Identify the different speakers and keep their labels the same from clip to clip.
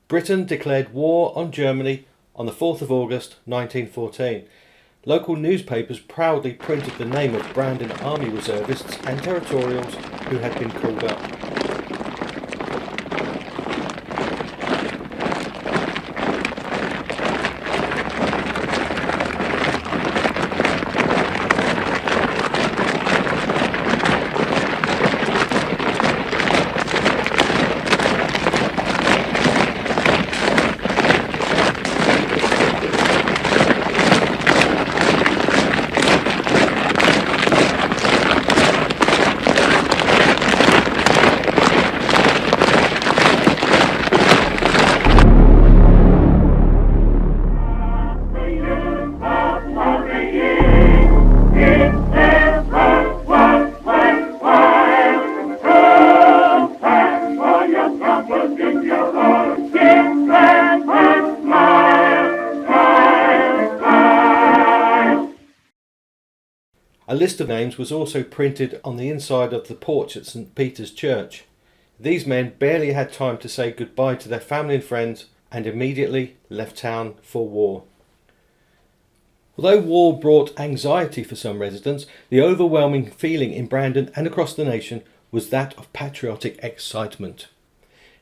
Speaker 1: Britain declared war on Germany on the 4th of August 1914. Local newspapers proudly printed the name of Brandon Army reservists and territorials who had been called up. A list of names was also printed on the inside of the porch at St. Peter's Church. These men barely had time to say goodbye to their family and friends and immediately left town for war. Although war brought anxiety for some residents, the overwhelming feeling in Brandon and across the nation was that of patriotic excitement.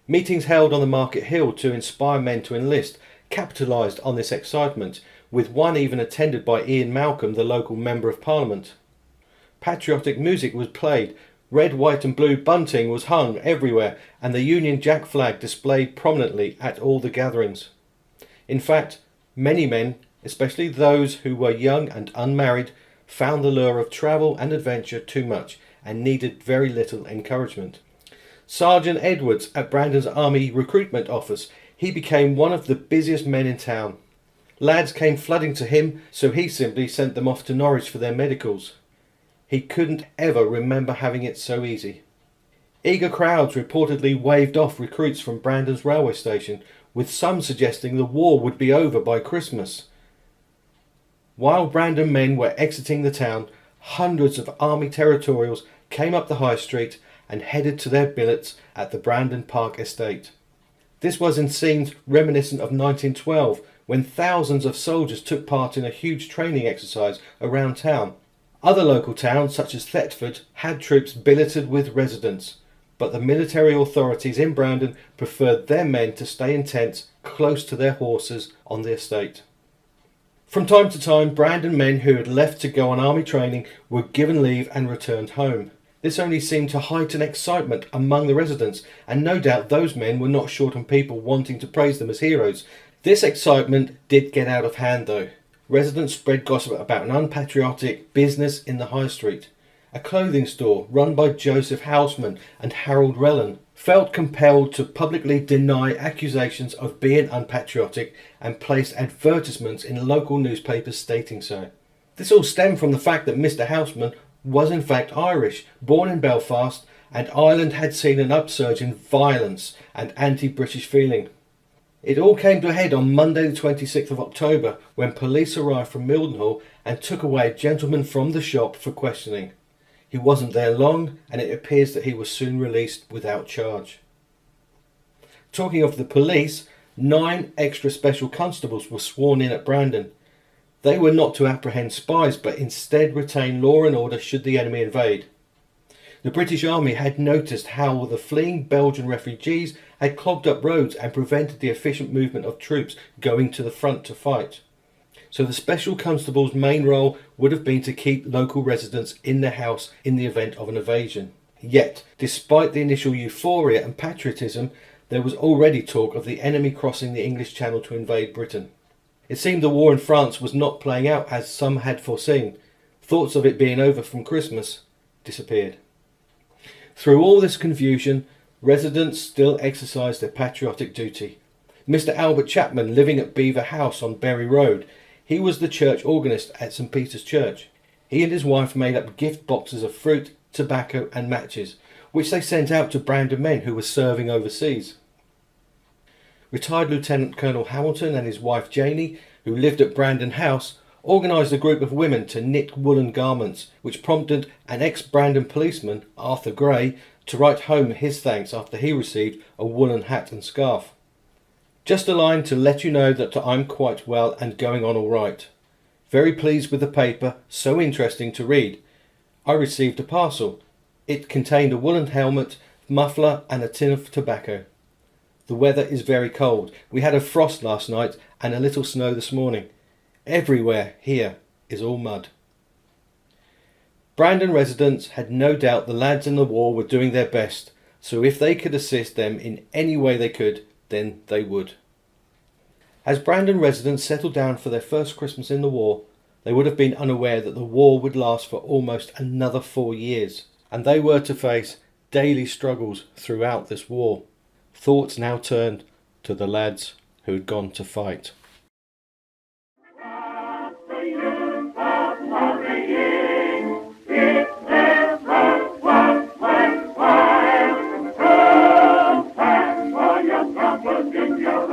Speaker 1: Meetings held on the Market Hill to inspire men to enlist capitalised on this excitement, with one even attended by Ian Malcolm, the local Member of Parliament. Patriotic music was played, red, white and blue bunting was hung everywhere, and the Union Jack flag displayed prominently at all the gatherings. In fact, many men, especially those who were young and unmarried, found the lure of travel and adventure too much and needed very little encouragement. Sergeant Edwards at Brandon's Army Recruitment Office, he became one of the busiest men in town. Lads came flooding to him, so he simply sent them off to Norwich for their medicals. He couldn't ever remember having it so easy. Eager crowds reportedly waved off recruits from Brandon's railway station, with some suggesting the war would be over by Christmas. While Brandon men were exiting the town, hundreds of Army territorials came up the high street and headed to their billets at the Brandon Park estate. This was in scenes reminiscent of 1912, when thousands of soldiers took part in a huge training exercise around town. Other local towns, such as Thetford, had troops billeted with residents, but the military authorities in Brandon preferred their men to stay in tents close to their horses on the estate. From time to time, Brandon men who had left to go on army training were given leave and returned home. This only seemed to heighten excitement among the residents, and no doubt those men were not short on people wanting to praise them as heroes. This excitement did get out of hand though. Residents spread gossip about an unpatriotic business in the high street. A clothing store run by Joseph Houseman and Harold Rellan felt compelled to publicly deny accusations of being unpatriotic and placed advertisements in local newspapers stating so. This all stemmed from the fact that Mr. Houseman was in fact Irish, born in Belfast, and Ireland had seen an upsurge in violence and anti-British feeling. It all came to a head on Monday the 26th of October when police arrived from Mildenhall and took away a gentleman from the shop for questioning. He wasn't there long, and it appears that he was soon released without charge. Talking of the police, 9 extra special constables were sworn in at Brandon. They were not to apprehend spies, but instead retain law and order should the enemy invade. The British Army had noticed how the fleeing Belgian refugees had clogged up roads and prevented the efficient movement of troops going to the front to fight. So the special constables' main role would have been to keep local residents in their house in the event of an invasion. Yet, despite the initial euphoria and patriotism, there was already talk of the enemy crossing the English Channel to invade Britain. It seemed the war in France was not playing out as some had foreseen. Thoughts of it being over from Christmas disappeared. Through all this confusion, residents still exercised their patriotic duty. Mr. Albert Chapman, living at Beaver House on Bury Road, he was the church organist at St. Peter's Church. He and his wife made up gift boxes of fruit, tobacco and matches, which they sent out to Brandon men who were serving overseas. Retired Lieutenant Colonel Hamilton and his wife Janie, who lived at Brandon House, organised a group of women to knit woolen garments, which prompted an ex-Brandon policeman, Arthur Gray, to write home his thanks after he received a woolen hat and scarf. Just a line to let you know that I'm quite well and going on all right. Very pleased with the paper, so interesting to read. I received a parcel. It contained a woolen helmet, muffler and a tin of tobacco. The weather is very cold. We had a frost last night and a little snow this morning. Everywhere here is all mud. Brandon residents had no doubt the lads in the war were doing their best, so if they could assist them in any way they could, then they would. As Brandon residents settled down for their first Christmas in the war, they would have been unaware that the war would last for almost another 4 years, and they were to face daily struggles throughout this war. Thoughts now turned to the lads who had gone to fight.
Speaker 2: In your